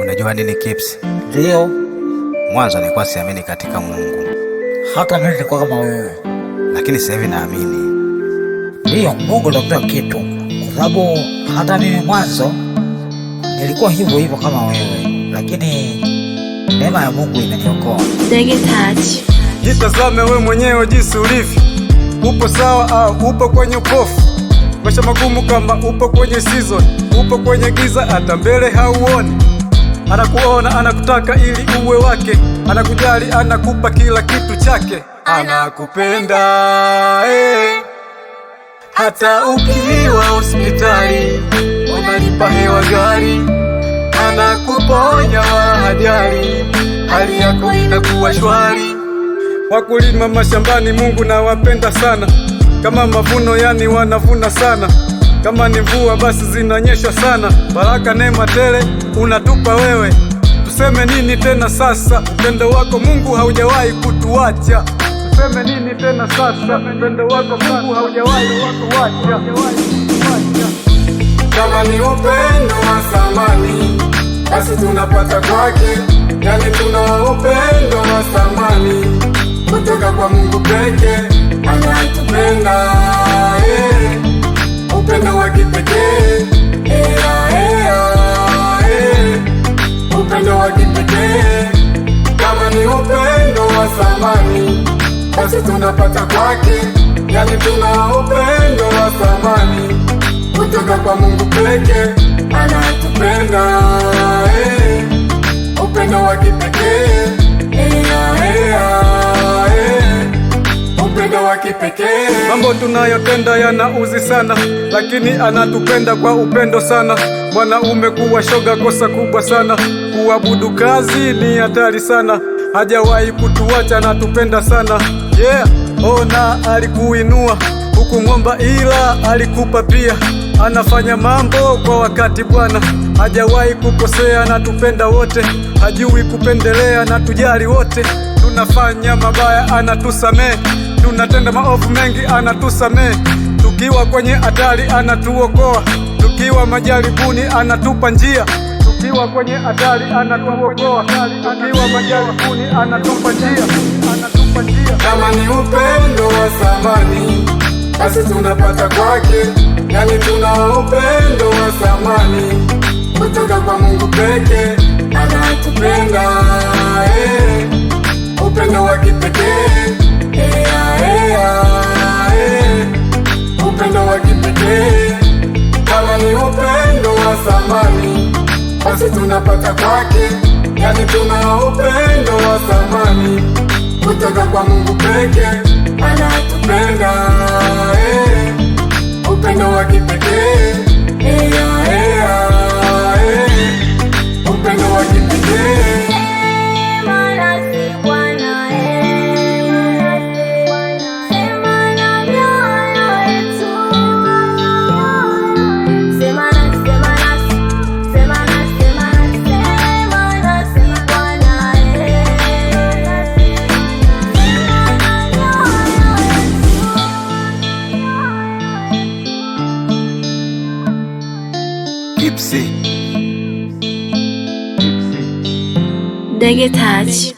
Unajua nini Kips? Ndio. Mwanzo nilikuwa siamini katika Mungu. Hata mimi nilikuwa kama wewe. Lakini sasa hivi naamini. Ndio, Mungu ndio kila kitu. Kwa sababu hata mimi mwanzo nilikuwa hivyo hivyo kama wewe. Lakini neema ya Mungu imeniokoa. Ndege Touch. Jitazame wewe mwenyewe jinsi ulivyo. Upo sawa au upo kwenye upofu? Maisha magumu kama upo kwenye season, upo kwenye giza hata mbele hauoni. Anakuona, anakutaka ili uwe wake, anakujali, anakupa kila kitu chake. Anakupenda hata ukiwa hospitali, unalipa hewa gari, anakuponya ajali, hali yako inakuwa shwari. Wakulima mashambani Mungu nawapenda sana, kama mavuno yani wanavuna sana. Kama ni mvua basi zinanyesha sana, baraka neema tele unatupa wewe. Tuseme nini tena sasa, upendo wako Mungu haujawahi kutuacha. Tuseme nini tena sasa, upendo wako Mungu haujawahi kutuacha. Kama ni upendo wa thamani, basi tunapata kwake, yani tuna upendo wa thamani kutoka kwa Mungu peke, anatupenda upendo wa kipekee, upendo wa kipekee. Kama ni upendo wa thamani, basi tunapata kwake, yani tuna upendo wa thamani kutoka kwa Mungu peke, anatupenda upendo wa kipekee, upendo wa kipekee. Mambo tunayotenda yanauzi sana, lakini anatupenda kwa upendo sana. Mwanaume kuwa shoga kosa kubwa sana, kuabudu kazi ni hatari sana. Hajawahi kutuacha, anatupenda sana. Yeah, ona alikuinua hukumwomba ila alikupa pia. Anafanya mambo kwa wakati Bwana, hajawahi kukosea, anatupenda wote, hajui kupendelea, anatujali wote. Tunafanya mabaya anatusamehe, tunatenda maovu mengi anatusamehe. Tukiwa kwenye hatari anatuokoa, tukiwa majaribuni anatupa njia. Tukiwa kwenye hatari anatuokoa, tukiwa majaribuni anatupa njia. Kama ni upendo wa thamani, basi tunapata kwake, yani tuna upendo wa thamani kutoka kwa Mungu peke, anatupenda upendo wa kipekee, upendo wa kipekee. Kama ni upendo wa thamani, basi tunapata kwake, yani tuna upendo wa thamani kutoka kwa Mungu peke, anatupenda upendo wa kipekee, upendo wa kipekee. Kipsi. Ndege Touch.